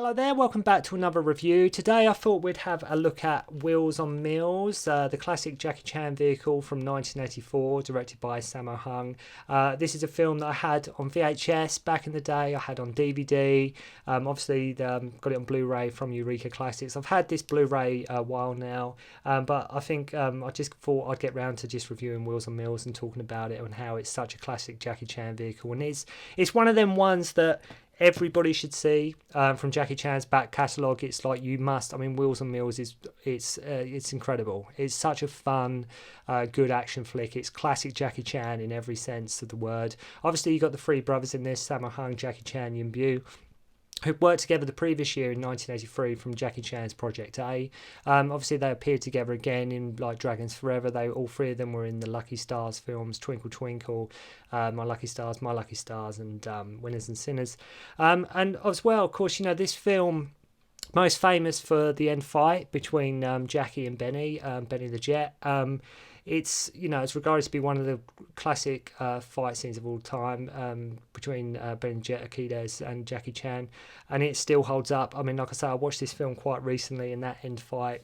Hello there, welcome back to another review. Today I thought we'd have a look at Wheels on Meals, the classic Jackie Chan vehicle from 1984, directed by Sammo. This is a film that I had on VHS back in the day, I had on DVD, obviously got it on Blu-ray from Eureka Classics. I've had this Blu-ray a while now, but I think I just thought I'd get round to just reviewing Wheels on Meals and talking about it and how it's such a classic Jackie Chan vehicle. And it's one of them ones that everybody should see from Jackie Chan's back catalogue. It's like you must. I mean, Wheels on Meals it's incredible. It's such a fun, good action flick. It's classic Jackie Chan in every sense of the word. Obviously, you got the three brothers in this: Sammo, Jackie Chan, Yuen Biao, who worked together the previous year in 1983 from Jackie Chan's Project A. Obviously, they appeared together again in like Dragons Forever. All three of them were in the Lucky Stars films: Twinkle Twinkle, My Lucky Stars, and Winners and Sinners. And as well, of course, you know, this film, most famous for the end fight between Jackie and Benny the Jet. It's regarded to be one of the classic fight scenes of all time between Ben Jet Akides and Jackie Chan, and it still holds up. I mean, like I say, I watched this film quite recently, and that end fight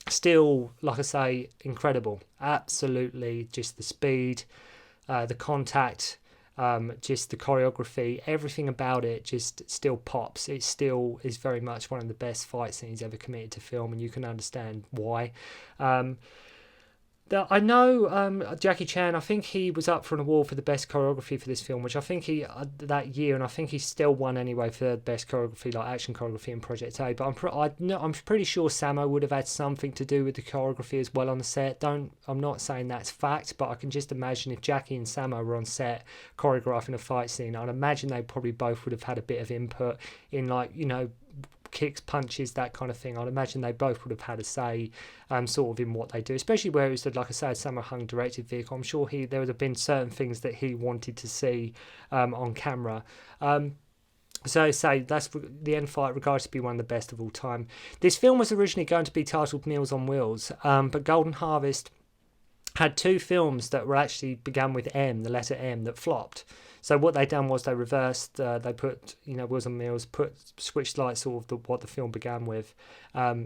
still, like I say, incredible. Absolutely, just the speed, the contact, just the choreography, everything about it just still pops. It still is very much one of the best fight scenes ever committed to film, and you can understand why. I know Jackie Chan, I think he was up for an award for the best choreography for this film, which I think he that year, and I think he still won anyway for the best choreography, like action choreography in Project A. But I'm pretty sure Sammo would have had something to do with the choreography as well on the set. I'm not saying that's fact, but I can just imagine if Jackie and Sammo were on set choreographing a fight scene, I'd imagine they probably both would have had a bit of input in, like, you know, kicks, punches, that kind of thing. I'd imagine they both would have had a say sort of in what they do, especially where it was, like I said, Sammo directed vehicle. I'm sure there would have been certain things that he wanted to see on camera. So say that's the end fight regarded to be one of the best of all time. This film was originally going to be titled Meals on Wheels, but Golden Harvest had two films that were actually began with M, the letter M, that flopped. So what they done was they reversed. They put, Wheels on Meals, switched like sort of what the film began with,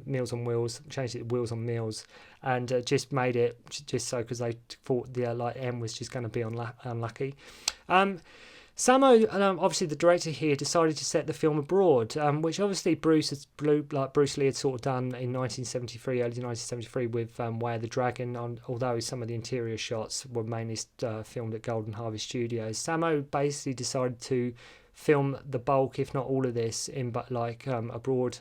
Meals on Wheels, changed it to Wheels on Meals, and just made it just so because they thought the like M was just going to be unlucky. Sammo, obviously the director here, decided to set the film abroad, which obviously Bruce Lee had sort of done in 1973, early 1973 with Way of the Dragon, although some of the interior shots were mainly filmed at Golden Harvest Studios. Sammo basically decided to film the bulk, if not all of this, abroad.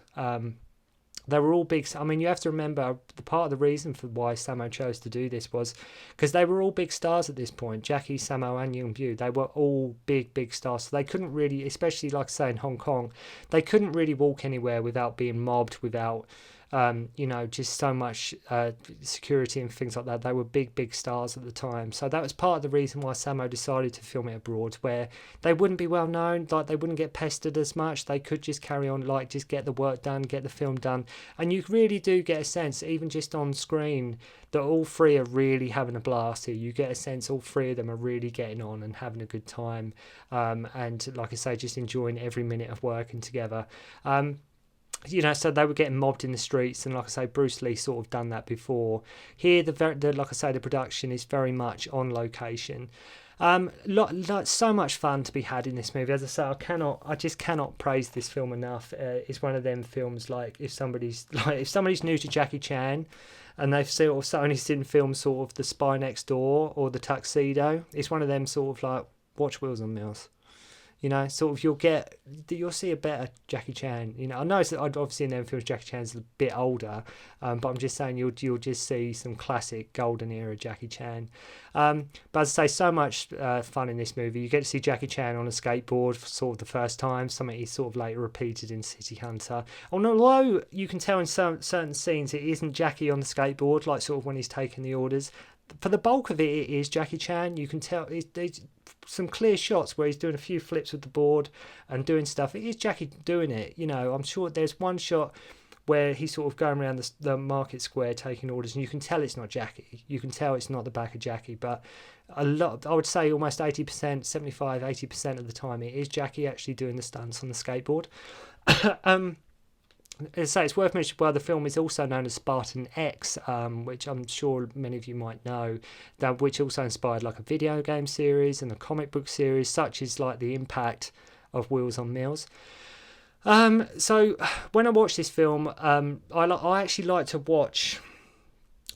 They were all big. I mean, you have to remember, the part of the reason for why Sammo chose to do this was because they were all big stars at this point. Jackie, Sammo, and Yuen Biao, they were all big stars. So they couldn't really, especially like I say in Hong Kong, they couldn't really walk anywhere without being mobbed, without just so much security and things like that. They were big stars at the time. So that was part of the reason why Sammo decided to film it abroad, where they wouldn't be well known, like they wouldn't get pestered as much. They could just carry on, like just get the work done, get the film done. And you really do get a sense, even just on screen, that all three are really having a blast here. You get a sense all three of them are really getting on and having a good time. And like I say, just enjoying every minute of working together. So they were getting mobbed in the streets, and like I say, Bruce Lee sort of done that before. Here, like I say, the production is very much on location. So much fun to be had in this movie. As I say, I just cannot praise this film enough. It's one of them films, like if somebody's new to Jackie Chan, and they've sort of only seen films sort of The Spy Next Door or The Tuxedo, it's one of them sort of like watch Wheels on Meals. Sort of you'll see a better Jackie Chan. I know it's obviously in them films Jackie Chan's a bit older, but I'm just saying you'll just see some classic golden era Jackie Chan. But as I say, so much fun in this movie. You get to see Jackie Chan on a skateboard for sort of the first time, something he sort of later repeated in City Hunter. And although you can tell in certain scenes it isn't Jackie on the skateboard, like sort of when he's taking the orders, for the bulk of it is Jackie Chan. You can tell there's some clear shots where he's doing a few flips with the board and doing stuff. It is Jackie doing it. I'm sure there's one shot where he's sort of going around the market square taking orders, and you can tell it's not Jackie. You can tell it's not the back of Jackie, but a lot, I would say almost 80%, 75, 80% of the time, it is Jackie actually doing the stunts on the skateboard. As I say, it's worth mentioning, well, the film is also known as Spartan X, which I'm sure many of you might know, that which also inspired like a video game series and a comic book series, such as like the impact of Wheels on Meals. So when I watch this film, I actually like to watch.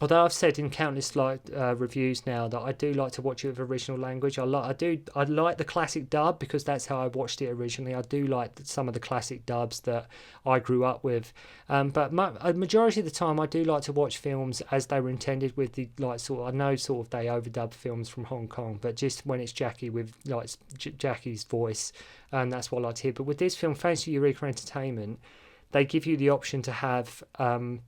Although I've said in countless reviews now that I do like to watch it with original language, I like the classic dub because that's how I watched it originally. I do like some of the classic dubs that I grew up with, but a majority of the time I do like to watch films as they were intended with the I know sort of they overdub films from Hong Kong, but just when it's Jackie with like Jackie's voice, and that's what I like to hear. But with this film, thanks to Eureka Entertainment, they give you the option to have the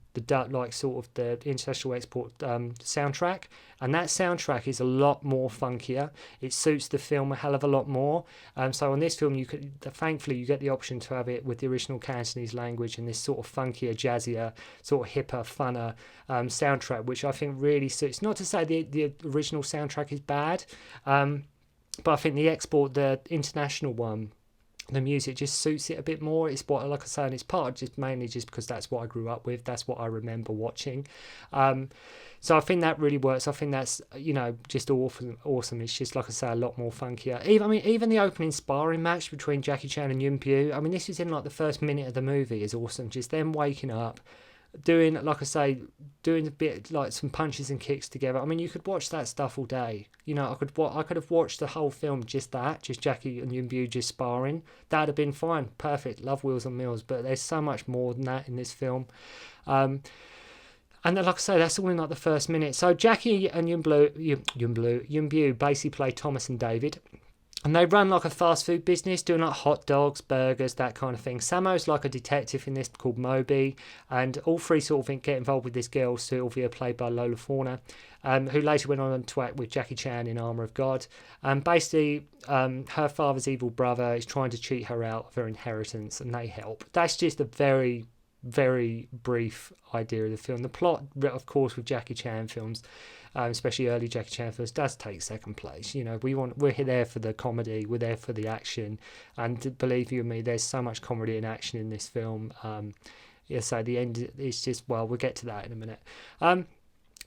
international export soundtrack, and that soundtrack is a lot more funkier. It suits the film a hell of a lot more. So on this film, thankfully you get the option to have it with the original Cantonese language and this sort of funkier, jazzier, sort of hipper, funner soundtrack, which I think really suits. Not to say the original soundtrack is bad, but I think the international one, the music just suits it a bit more. It's what, like I say, and it's part just mainly just because that's what I grew up with. That's what I remember watching. So I think that really works. I think that's, just awesome. It's just, like I say, a lot more funkier. Even the opening sparring match between Jackie Chan and Yuen Biao, this is in like the first minute of the movie, is awesome. Just them waking up, doing, like I say, doing a bit like some punches and kicks together. You could watch that stuff all day. I could have watched the whole film just Jackie and Yuen Biao just sparring. That'd have been fine, perfect. Love Wheels on Meals, but there's so much more than that in this film. And then, like I say, that's all in like the first minute. So Jackie and Yuen Biao basically play Thomas and David. And they run like a fast food business, doing like hot dogs, burgers, that kind of thing. Sammo's like a detective in this called Moby, and all three sort of get involved with this girl, Sylvia, played by Lola Fauna, who later went on to act with Jackie Chan in Armour of God. And basically, her father's evil brother is trying to cheat her out of her inheritance, and they help. That's just a very, very brief idea of the film. The plot, of course, with Jackie Chan films, especially early Jackie Chan films, does take second place. We're there for the comedy, we're there for the action, and believe you me, there's so much comedy and action in this film. So the end is just, well, we'll get to that in a minute.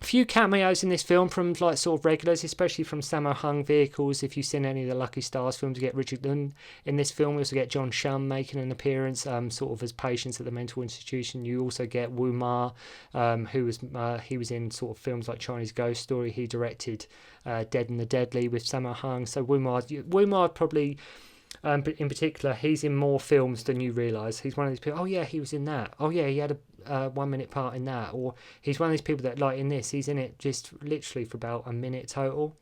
A few cameos in this film from like sort of regulars, especially from Sammo Hung vehicles. If you've seen any of the Lucky Stars films, you get Richard Lund in this film. We also get John Shum making an appearance, sort of as patients at the mental institution. You also get Wu Ma, he was in sort of films like Chinese Ghost Story. He directed Dead and the Deadly with Sammo Hung. So Wu Ma probably. But in particular, he's in more films than you realise. He's one of these people, oh yeah, he was in that. Oh yeah, he had a 1 minute part in that. Or he's one of these people that, like in this, he's in it just literally for about a minute total.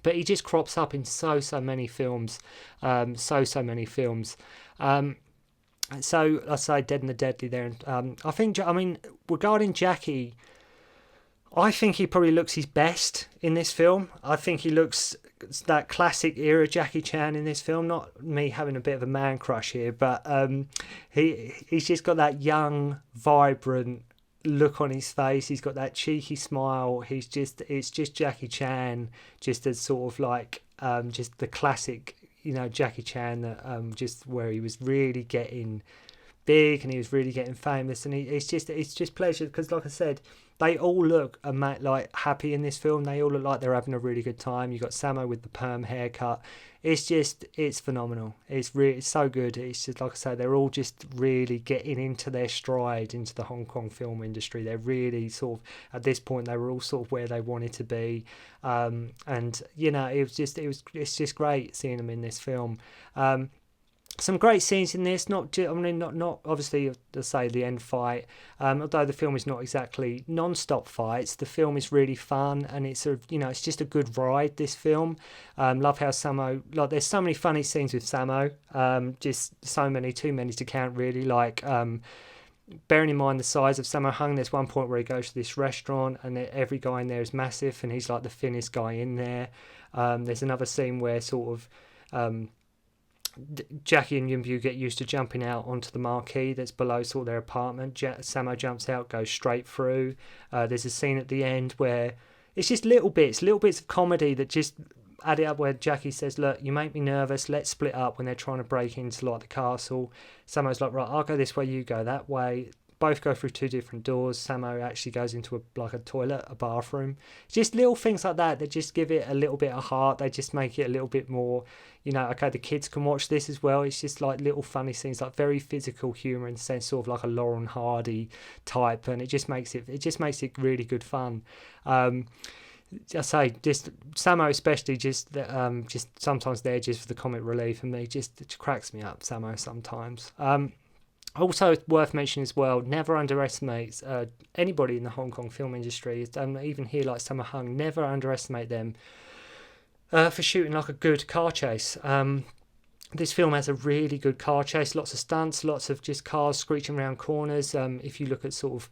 But he just crops up in so many films. So many films. So, let's say Dead and the Deadly there. Regarding Jackie, I think he probably looks his best in this film. I think he looks that classic era Jackie Chan in this film. Not me having a bit of a man crush here, but he's just got that young, vibrant look on his face. He's got that cheeky smile. It's just Jackie Chan, just as sort of like just the classic, Jackie Chan that just where he was really getting big and he was really getting famous, and it's just pleasure because, like I said, they all look like happy in this film. They all look like they're having a really good time. You got Sammo with the perm haircut. It's phenomenal. It's so good. It's just, like I say, they're all just really getting into their stride into the Hong Kong film industry. They're really sort of, at this point, they were all sort of where they wanted to be. And it's just great seeing them in this film. Some great scenes in this, not obviously to say the end fight, although the film is not exactly non-stop fights. The film is really fun, and it's it's just a good ride, this film. Love how Sammo, there's so many funny scenes with Sammo, just so many, too many to count really, bearing in mind the size of Sammo Hung, there's one point where he goes to this restaurant and every guy in there is massive and he's like the thinnest guy in there. There's another scene where sort of Jackie and Yuen Biao get used to jumping out onto the marquee that's below sort of their apartment. Sammo jumps out, goes straight through. There's a scene at the end where it's just little bits of comedy that just add it up where Jackie says, look, you make me nervous, let's split up, when they're trying to break into like the castle. Sammo's like, right, I'll go this way, you go that way. Both go through 2 different doors. Sammo actually goes into a toilet, a bathroom. Just little things like that just give it a little bit of heart. They just make it a little bit more, okay, the kids can watch this as well. It's just like little funny scenes, like very physical humour in the sense, sort of like a Laurel and Hardy type, and it just makes it really good fun. I say, just Sammo especially, just sometimes there just for the comic relief, and it cracks me up, Sammo, sometimes. Also worth mentioning as well, never underestimate anybody in the Hong Kong film industry, even here like Sammo Hung, never underestimate them for shooting like a good car chase. This film has a really good car chase, lots of stunts, lots of just cars screeching around corners. If you look at sort of,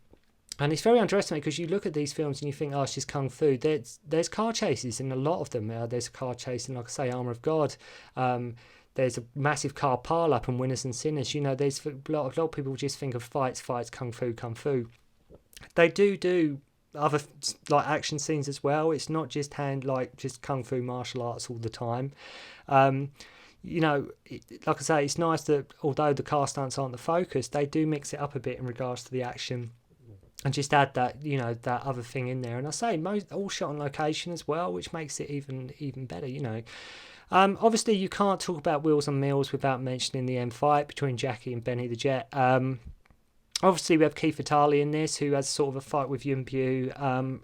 and it's very underestimated because you look at these films and you think, oh, it's just kung fu. There's car chases in a lot of them. There's a car chase in, like I say, Armour of God. There's a massive car pile up in Winners and Sinners. There's a lot of people just think of fights, kung fu. They do other like action scenes as well. It's not just just kung fu martial arts all the time. Like I say, it's nice that although the car stunts aren't the focus, they do mix it up a bit in regards to the action and just add that, that other thing in there. And I say all shot on location as well, which makes it even better, Obviously, you can't talk about Wheels on Meals without mentioning the end fight between Jackie and Benny the Jet. Obviously, we have Keith Vitali in this, who has sort of a fight with Yuen Biao.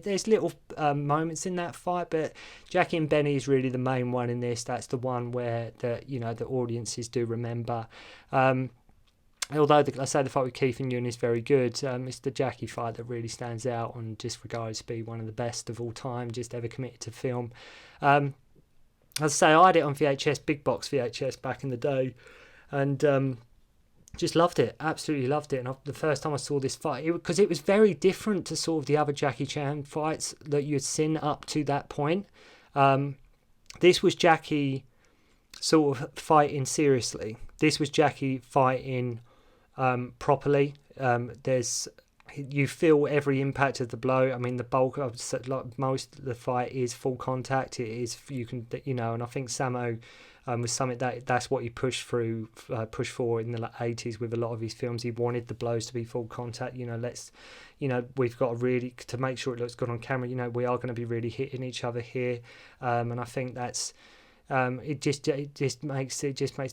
There's little moments in that fight, but Jackie and Benny is really the main one in this. That's the one where the audiences do remember. Although I say the fight with Keith and Yuen is very good, it's the Jackie fight that really stands out and just regarded to be one of the best of all time, just ever committed to film. As I say, I had it on VHS, big box VHS back in the day, and just loved it, absolutely loved it. And the first time I saw this fight, because it was very different to sort of the other Jackie Chan fights that you had seen up to that point. This was Jackie sort of fighting seriously. This was Jackie fighting properly. You feel every impact of the blow. I mean, the bulk of most of the fight is full contact. It is, you can, and I think Sammo was something that's what he pushed for in the 80s with a lot of his films. He wanted the blows to be full contact. We've got to make sure it looks good on camera. We are going to be really hitting each other here, and I think that's. It just makes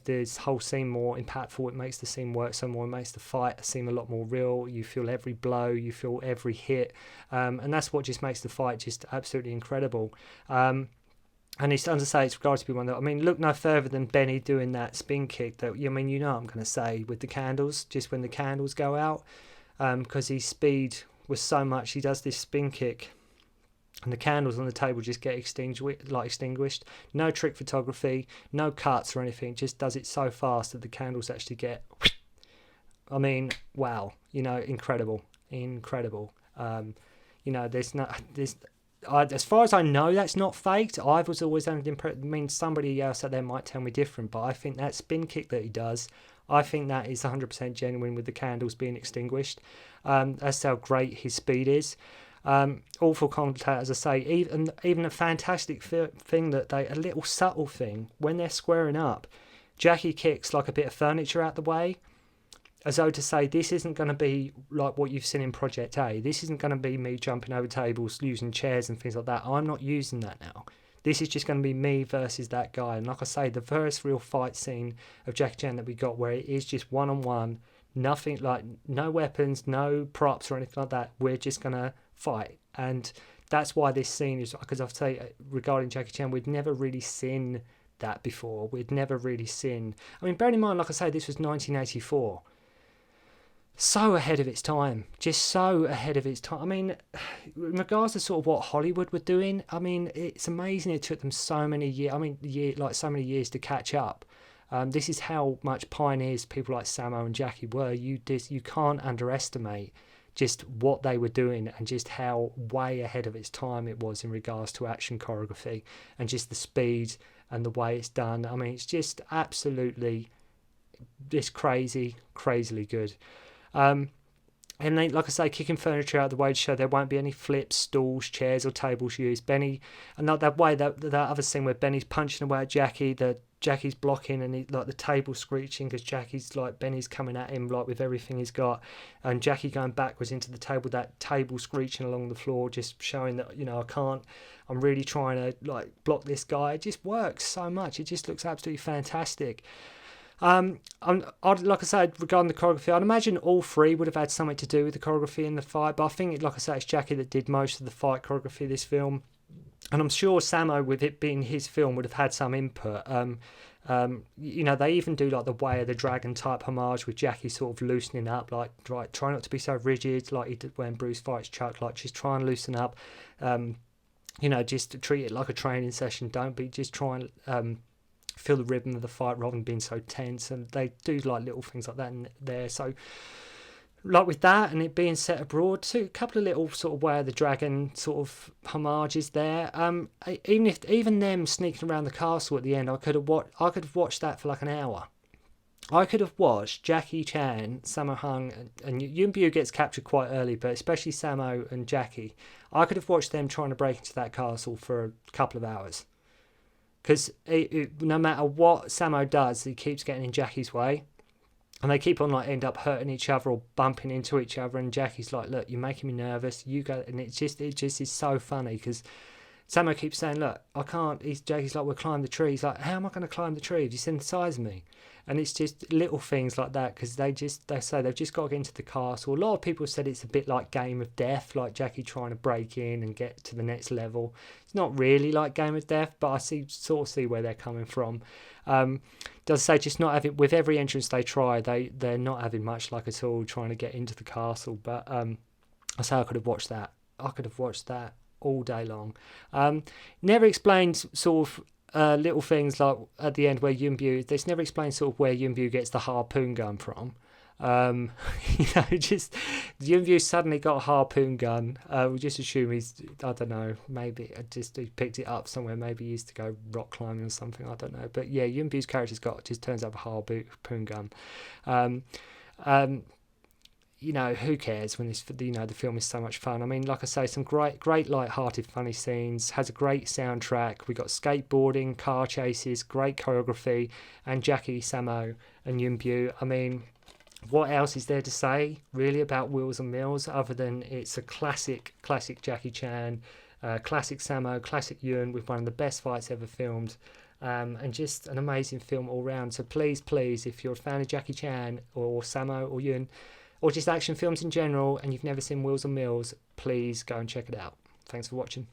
this whole scene more impactful. It makes the scene work so more. It makes the fight seem a lot more real. You feel every blow, you feel every hit, and that's what just makes the fight just absolutely incredible. And it's, as I say, it's regarded to be one that, look no further than Benny doing that spin kick that, what I'm going to say, with the candles, just when the candles go out, because his speed was so much, he does this spin kick and the candles on the table just get extinguished. No trick photography, no cuts or anything, just does it so fast that the candles actually get, wow, incredible. As far as I know, that's not faked. I was always under the impression, somebody else out there might tell me different, but I think that spin kick that he does, I think that is 100% genuine with the candles being extinguished. That's how great his speed is. Awful contact, as I say, even a fantastic thing that a little subtle thing, when they're squaring up, Jackie kicks like a bit of furniture out the way, as though to say, this isn't going to be like what you've seen in Project A. This isn't going to be me jumping over tables, using chairs and things like that. I'm not using that now. This is just going to be me versus that guy. And like I say, the first real fight scene of Jackie Chan that we got, where it is just one-on-one, nothing, like no weapons, no props or anything like that. We're just going to fight. And that's why this scene is, because I've say regarding Jackie Chan, we'd never really seen that before. Bearing in mind, like I say, this was 1984. So ahead of its time, just so ahead of its time. In regards to sort of what Hollywood were doing, it's amazing it took them so many years. So many years to catch up. This is how much pioneers people like Sammo and Jackie were. You can't underestimate just what they were doing and just how way ahead of its time it was in regards to action choreography and just the speed and the way it's done. It's just absolutely just crazily good. And they, like I say, kicking furniture out of the way to show there won't be any flips, stools, chairs, or tables used. Benny, and not that way, that other scene where Benny's punching away at Jackie, Jackie's blocking, and like the table screeching because Jackie's like Benny's coming at him like with everything he's got, and Jackie going backwards into the table, that table screeching along the floor, just showing that, you know, I'm really trying to like block this guy. It just works so much. It just looks absolutely fantastic. Like I said, regarding the choreography, I'd imagine all three would have had something to do with the choreography in the fight, but I think, like I say, it's Jackie that did most of the fight choreography of this film. And I'm sure Sammo, with it being his film, would have had some input. You know, they even do like the Way of the Dragon type homage with Jackie sort of loosening up, like try not to be so rigid, like he did when Bruce fights Chuck, like just try and loosen up. You know, just treat it like a training session. Don't be just try and feel the rhythm of the fight rather than being so tense. And they do like little things like that in there. So, like with that and it being set abroad too, a couple of little sort of Way of the Dragon sort of homages there. Even them sneaking around the castle at the end, I could have watched that for like an hour. I could have watched Jackie Chan, Sammo Hung, and Yuen Biao gets captured quite early, but especially Sammo and Jackie. I could have watched them trying to break into that castle for a couple of hours. Because no matter what Sammo does, he keeps getting in Jackie's way. And they keep on like end up hurting each other or bumping into each other. And Jackie's like, look, you're making me nervous. You go. And it just is so funny because Sammo keeps saying, look, I can't. Jackie's like, we'll climb the tree. He's like, how am I going to climb the tree? Have you synthesized me? And it's just little things like that because they say they've just got to get into the castle. A lot of people said it's a bit like Game of Death, like Jackie trying to break in and get to the next level. It's not really like Game of Death, but I sort of see where they're coming from. Does say just not having, with every entrance they try, they're not having much luck at all trying to get into the castle. But I say I could have watched that. I could have watched that all day long. Never explained sort of little things like at the end where Yuen Biao, there's never explained sort of where Yuen Biao gets the harpoon gun from. You know, just Yuen Biao suddenly got a harpoon gun. We just assume he's, I don't know, maybe he picked it up somewhere. Maybe he used to go rock climbing or something. I don't know. But yeah, Yuen Biao's character's just turns up a harpoon gun. You know, who cares when the film is so much fun. I mean, like I say, some great light-hearted, funny scenes. Has a great soundtrack. We got skateboarding, car chases, great choreography, and Jackie, Sammo, and Yuen Biao. I mean, what else is there to say really about Wheels and Mills other than it's a classic Jackie Chan, classic Sammo, classic Yuen with one of the best fights ever filmed. And just an amazing film all round. So please, if you're a fan of Jackie Chan or Sammo or Yuen, or just action films in general, and you've never seen Wheels on Mills, please go and check it out. Thanks for watching.